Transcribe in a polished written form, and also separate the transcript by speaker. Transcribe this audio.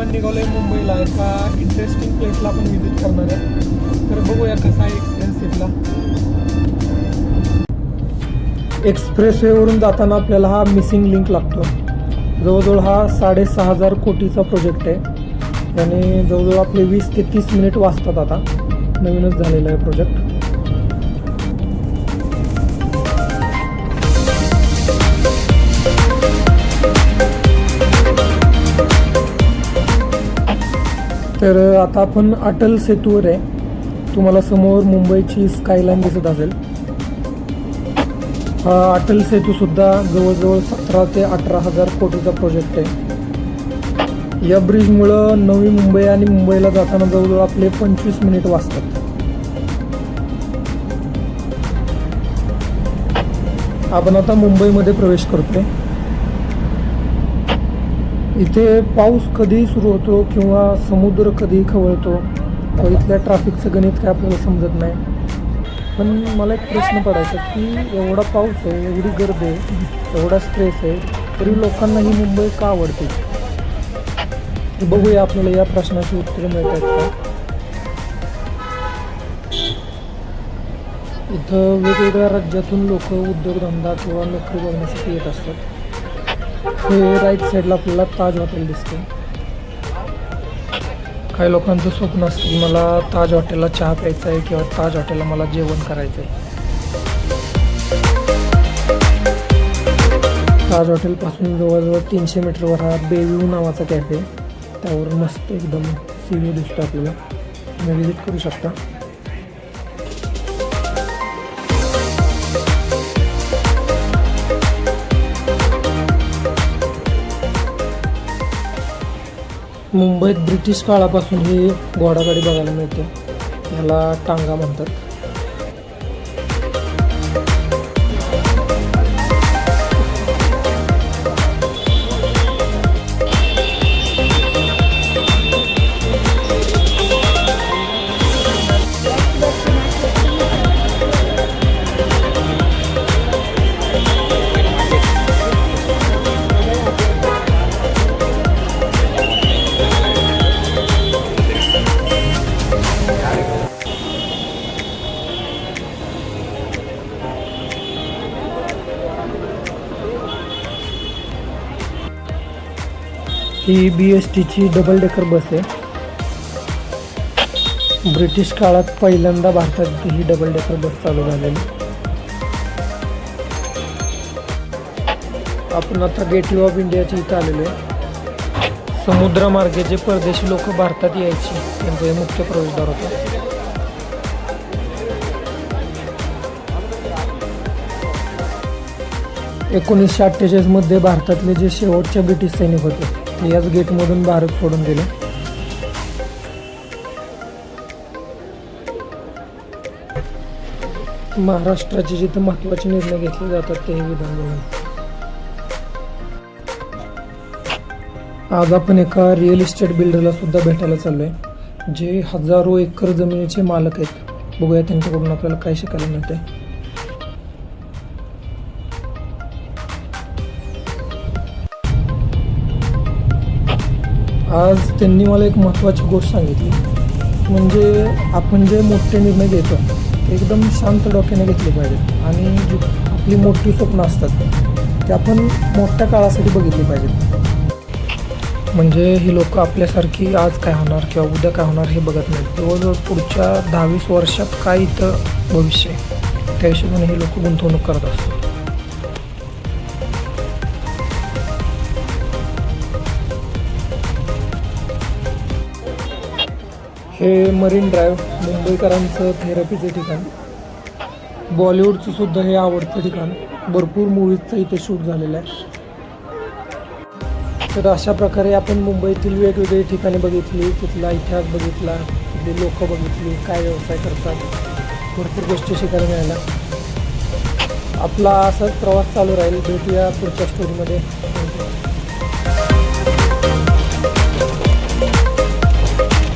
Speaker 1: आपण निघालोय मुंबईला एका इंटरेस्टिंग प्लेसला आपण व्हिजिट करणार आहे. तर बघूया कसा आहे एक्सपिरियन्स तिथला. एक्सप्रेसवेवरून जाताना आपल्याला हा मिसिंग लिंक लागतो. जवळजवळ हा 6,500 कोटीचा प्रोजेक्ट आहे. याने जवळजवळ आपले 20 ते 30 मिनिट वाचतात. आता नवीनच झालेला आहे प्रोजेक्ट. तर आता आपण अटल सेतूवर आहे. तुम्हाला समोर मुंबईची स्कायलाईन दिसत असेल. हा अटल सेतूसुद्धा जवळजवळ 17,000 ते 18,000 कोटीचा प्रोजेक्ट आहे. या ब्रिजमुळं नवी मुंबई आणि मुंबईला जाताना जवळजवळ आपले 25 मिनिट वाचतात. आपण आता मुंबईमध्ये प्रवेश करतोय. इथे पाऊस कधी सुरू होतो किंवा समुद्र कधी खवळतो, इथल्या ट्रॅफिकचं गणित काय आपल्याला समजत नाही. पण मला एक प्रश्न पडायचा की एवढा पाऊस आहे, एवढी गर्दी आहे, एवढा स्ट्रेस आहे, तरी लोकांना ही मुंबई का आवडते. बघूया आपल्याला या प्रश्नाची उत्तरे मिळत आहेत का. इथं वेगवेगळ्या राज्यातून लोक उद्योगधंदा किंवा नोकरी बघण्यासाठी येत असतात. हे राईट साईडला आपल्याला ताज हॉटेल दिसते. काही लोकांचं स्वप्न असतं की मला ताज हॉटेलला चहा प्यायचा आहे किंवा ताज हॉटेलला मला जेवण करायचं आहे. ताज हॉटेलपासून जवळजवळ 300 मीटरवर हा बेव्ह्यू नावाचा कॅफे आहे. त्यावर मस्त एकदम सी व्ह्यू दिसतो आपल्याला. तुम्ही व्हिजिट करू शकता. मुंबईत ब्रिटिश काळापासून ही घोडागाडी बघायला मिळते. याला टांगा म्हणतात. ही BSTची डबल डेकर बस आहे. ब्रिटिश काळात पहिल्यांदा भारतात ही डबल डेकर बस चालू झालेली. आपण आता गेटवे ऑफ इंडियाच्या इथं आलेलो आहे. समुद्रमार्गे जे परदेशी लोक भारतात यायची त्यांचं हे मुख्य प्रवेशद्वार होतं. ...1948 मध्ये भारतातले जे शेवटचे ब्रिटिश सैनिक होते ते याच गेटमधून भारत सोडून गेले. महाराष्ट्राचे जिथे महत्त्वाचे निर्णय घेतले जातात ते हे विधान भवन. आज आपण एका रिअल इस्टेट बिल्डरला सुद्धा भेटायला चाललोय, जे हजारो एकर जमिनीचे मालक आहेत. बघूया त्यांच्याकडून आपल्याला काय शिकायला मिळते. आज त्यांनी मला एक महत्त्वाची गोष्ट सांगितली, म्हणजे आपण जे मोठे निर्णय घेतो ते एकदम शांत डोक्याने घेतले पाहिजेत आणि जी आपली मोठी स्वप्न असतात ते आपण मोठ्या काळासाठी बघितली पाहिजेत. म्हणजे ही लोक आपल्यासारखी आज काय होणार किंवा उद्या काय होणार हे बघत नाहीत. जवळजवळ पुढच्या 10-20 वर्षात काय इथं भविष्य आहे त्या हिशोबाने ही लोक गुंतवणूक करत असतात. हे मरीन ड्राईव्ह मुंबईकरांचं थेरपीचं ठिकाण. बॉलिवूडचं सुद्धा हे आवडतं ठिकाण. भरपूर मूवीजचं इथे शूट झालेलं आहे. तर अशा प्रकारे आपण मुंबईतील वेगवेगळी ठिकाणे बघितली, तिथला इतिहास बघितला, तिथली लोकं बघितली, काय व्यवसाय करतात, भरपूर गोष्टी शिकायला मिळाल्या. आपला असाच प्रवास चालू राहील. भेटूया पुढच्या स्टोरीमध्ये.